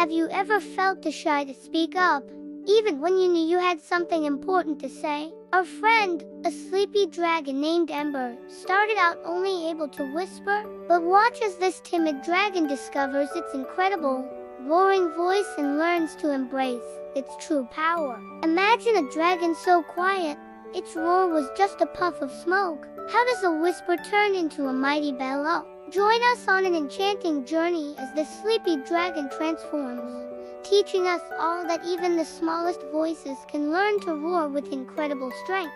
Have you ever felt too shy to speak up, even when you knew you had something important to say? Our friend, a sleepy dragon named Ember, started out only able to whisper, but watch as this timid dragon discovers its incredible, roaring voice and learns to embrace its true power. Imagine a dragon so quiet, its roar was just a puff of smoke. How does a whisper turn into a mighty bellow? Join us on an enchanting journey as the sleepy dragon transforms, teaching us all that even the smallest voices can learn to roar with incredible strength.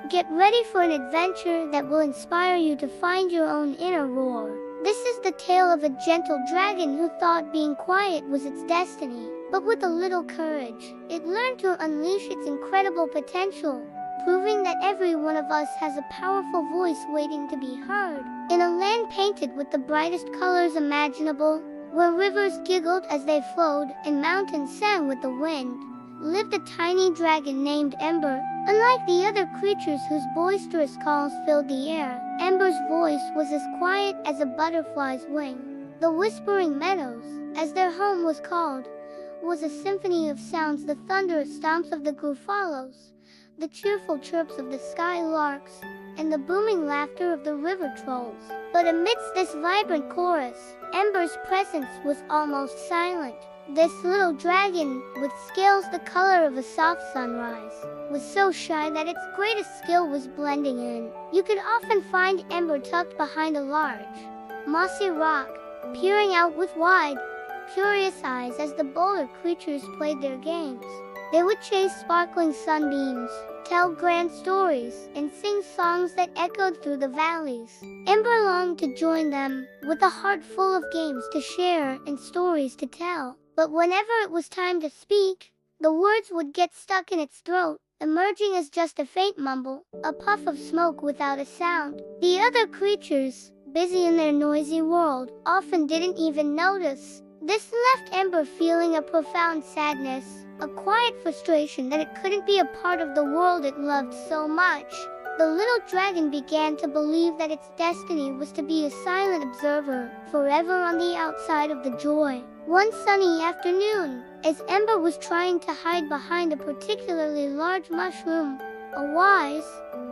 Get ready for an adventure that will inspire you to find your own inner roar. This is the tale of a gentle dragon who thought being quiet was its destiny, but with a little courage, it learned to unleash its incredible potential, proving that every one of us has a powerful voice waiting to be heard. In a land painted with the brightest colors imaginable, where rivers giggled as they flowed and mountains sang with the wind, lived a tiny dragon named Ember. Unlike the other creatures whose boisterous calls filled the air, Ember's voice was as quiet as a butterfly's wing. The Whispering Meadows, as their home was called, was a symphony of sounds: the thunderous stomps of the gruffaloes, the cheerful chirps of the sky larks, and the booming laughter of the river trolls. But amidst this vibrant chorus, Ember's presence was almost silent. This little dragon, with scales the color of a soft sunrise, was so shy that its greatest skill was blending in. You could often find Ember tucked behind a large, mossy rock, peering out with wide, curious eyes as the bolder creatures played their games. They would chase sparkling sunbeams, tell grand stories, and sing songs that echoed through the valleys. Ember longed to join them, with a heart full of games to share and stories to tell. But whenever it was time to speak, the words would get stuck in its throat, emerging as just a faint mumble, a puff of smoke without a sound. The other creatures, busy in their noisy world, often didn't even notice. This left Ember feeling a profound sadness, a quiet frustration that it couldn't be a part of the world it loved so much. The little dragon began to believe that its destiny was to be a silent observer, forever on the outside of the joy. One sunny afternoon, as Ember was trying to hide behind a particularly large mushroom, a wise,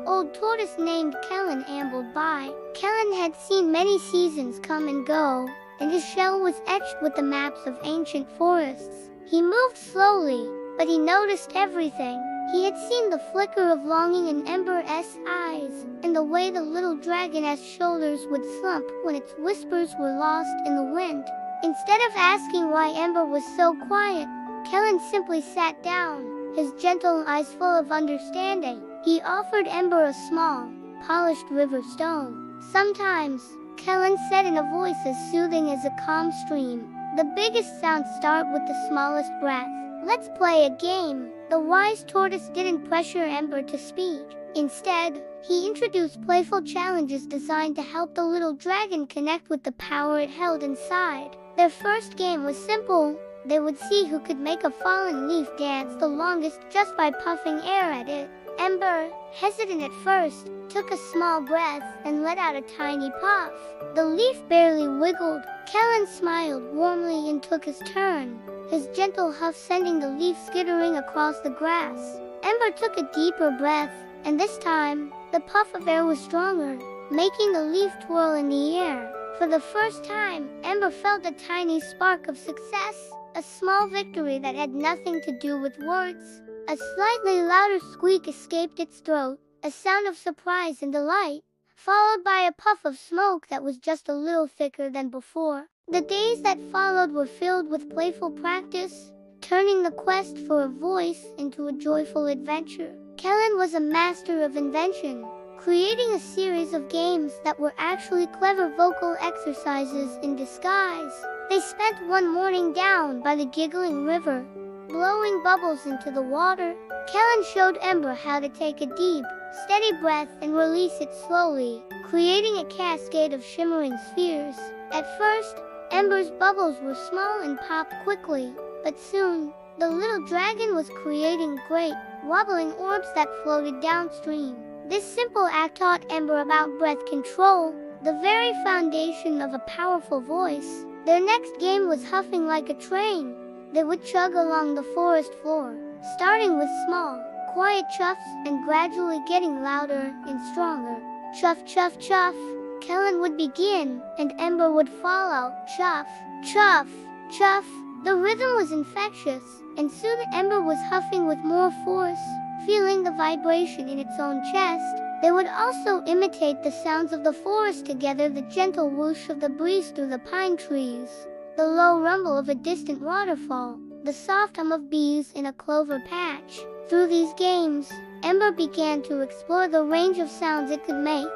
old tortoise named Kellen ambled by. Kellen had seen many seasons come and go, and his shell was etched with the maps of ancient forests. He moved slowly, but he noticed everything. He had seen the flicker of longing in Ember's eyes, and the way the little dragon's shoulders would slump when its whispers were lost in the wind. Instead of asking why Ember was so quiet, Kellen simply sat down, his gentle eyes full of understanding. He offered Ember a small, polished river stone. "Sometimes," Kellen said in a voice as soothing as a calm stream, "the biggest sounds start with the smallest breath. Let's play a game." The wise tortoise didn't pressure Ember to speak. Instead, he introduced playful challenges designed to help the little dragon connect with the power it held inside. Their first game was simple. They would see who could make a fallen leaf dance the longest just by puffing air at it. Ember, hesitant at first, took a small breath and let out a tiny puff. The leaf barely wiggled. Kellen smiled warmly and took his turn, his gentle huff sending the leaf skittering across the grass. Ember took a deeper breath, and this time, the puff of air was stronger, making the leaf twirl in the air. For the first time, Ember felt a tiny spark of success, a small victory that had nothing to do with words. A slightly louder squeak escaped its throat, a sound of surprise and delight, followed by a puff of smoke that was just a little thicker than before. The days that followed were filled with playful practice, turning the quest for a voice into a joyful adventure. Kellen was a master of invention, creating a series of games that were actually clever vocal exercises in disguise. They spent one morning down by the giggling river, blowing bubbles into the water. Kellen showed Ember how to take a deep, steady breath and release it slowly, creating a cascade of shimmering spheres. At first, Ember's bubbles were small and popped quickly, but soon, the little dragon was creating great, wobbling orbs that floated downstream. This simple act taught Ember about breath control, the very foundation of a powerful voice. Their next game was huffing like a train, They would chug along the forest floor, starting with small, quiet chuffs and gradually getting louder and stronger. Chuff, chuff, chuff. Kellen would begin, and Ember would follow. Chuff, chuff, chuff. The rhythm was infectious, and soon Ember was huffing with more force, feeling the vibration in its own chest. They would also imitate the sounds of the forest together, the gentle whoosh of the breeze through the pine trees, the low rumble of a distant waterfall, the soft hum of bees in a clover patch. Through these games, Ember began to explore the range of sounds it could make,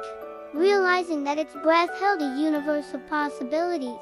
realizing that its breath held a universe of possibilities.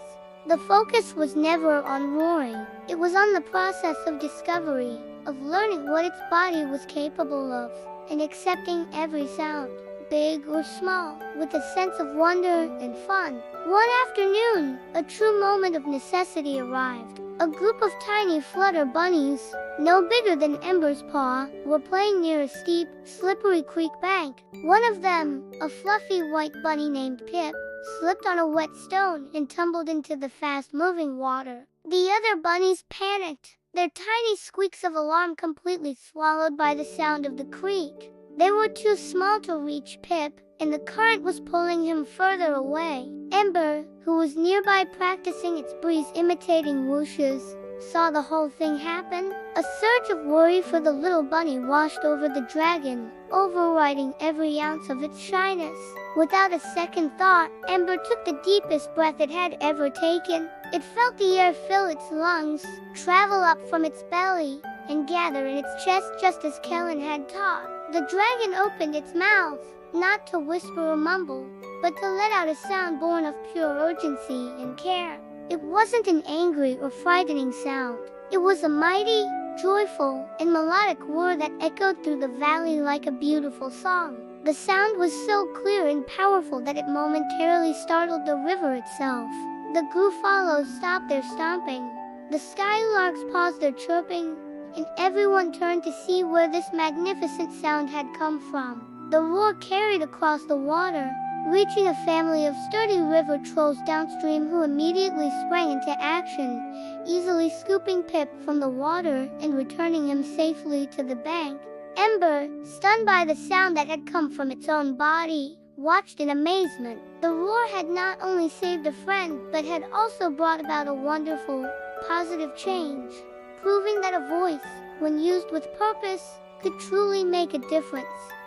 The focus was never on roaring. It was on the process of discovery, of learning what its body was capable of, and accepting every sound, big or small, with a sense of wonder and fun. One afternoon, a true moment of necessity arrived. A group of tiny flutter bunnies, no bigger than Ember's paw, were playing near a steep, slippery creek bank. One of them, a fluffy white bunny named Pip, slipped on a wet stone and tumbled into the fast-moving water. The other bunnies panicked, their tiny squeaks of alarm completely swallowed by the sound of the creek. They were too small to reach Pip, and the current was pulling him further away. Ember, who was nearby practicing its breeze imitating whooshes, saw the whole thing happen. A surge of worry for the little bunny washed over the dragon, overriding every ounce of its shyness. Without a second thought, Ember took the deepest breath it had ever taken. It felt the air fill its lungs, travel up from its belly, and gather in its chest just as Kellen had taught. The dragon opened its mouth, not to whisper or mumble, but to let out a sound born of pure urgency and care. It wasn't an angry or frightening sound. It was a mighty, joyful, and melodic roar that echoed through the valley like a beautiful song. The sound was so clear and powerful that it momentarily startled the river itself. The Gruffaloes stopped their stomping, the skylarks paused their chirping, and everyone turned to see where this magnificent sound had come from. The roar carried across the water, reaching a family of sturdy river trolls downstream who immediately sprang into action, easily scooping Pip from the water and returning him safely to the bank. Ember, stunned by the sound that had come from its own body, watched in amazement. The roar had not only saved a friend, but had also brought about a wonderful, positive change, proving that a voice, when used with purpose, could truly make a difference.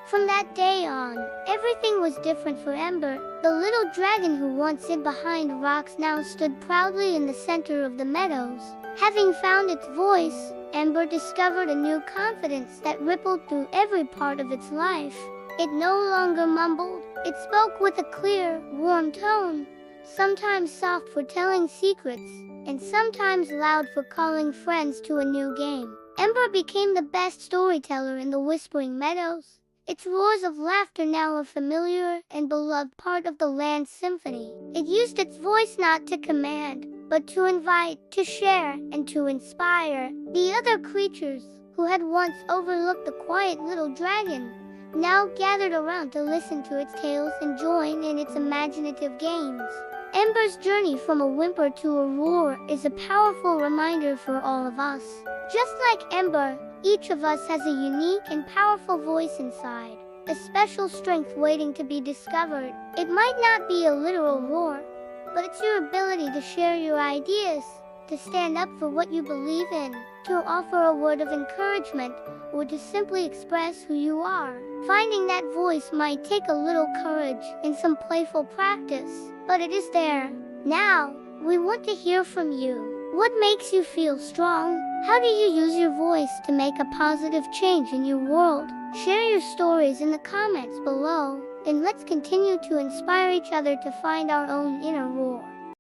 From that day on, everything was different for Ember. The little dragon who once hid behind rocks now stood proudly in the center of the meadows. Having found its voice, Ember discovered a new confidence that rippled through every part of its life. It no longer mumbled. It spoke with a clear, warm tone, sometimes soft for telling secrets, and sometimes loud for calling friends to a new game. Ember became the best storyteller in the Whispering Meadows. Its roars of laughter now a familiar and beloved part of the land's symphony. It used its voice not to command, but to invite, to share, and to inspire. The other creatures, who had once overlooked the quiet little dragon, now gathered around to listen to its tales and join in its imaginative games. Ember's journey from a whimper to a roar is a powerful reminder for all of us. Just like Ember, each of us has a unique and powerful voice inside, a special strength waiting to be discovered. It might not be a literal roar, but it's your ability to share your ideas, to stand up for what you believe in, to offer a word of encouragement, or to simply express who you are. Finding that voice might take a little courage and some playful practice, but it is there. Now, we want to hear from you. What makes you feel strong? How do you use your voice to make a positive change in your world? Share your stories in the comments below, and let's continue to inspire each other to find our own inner roar.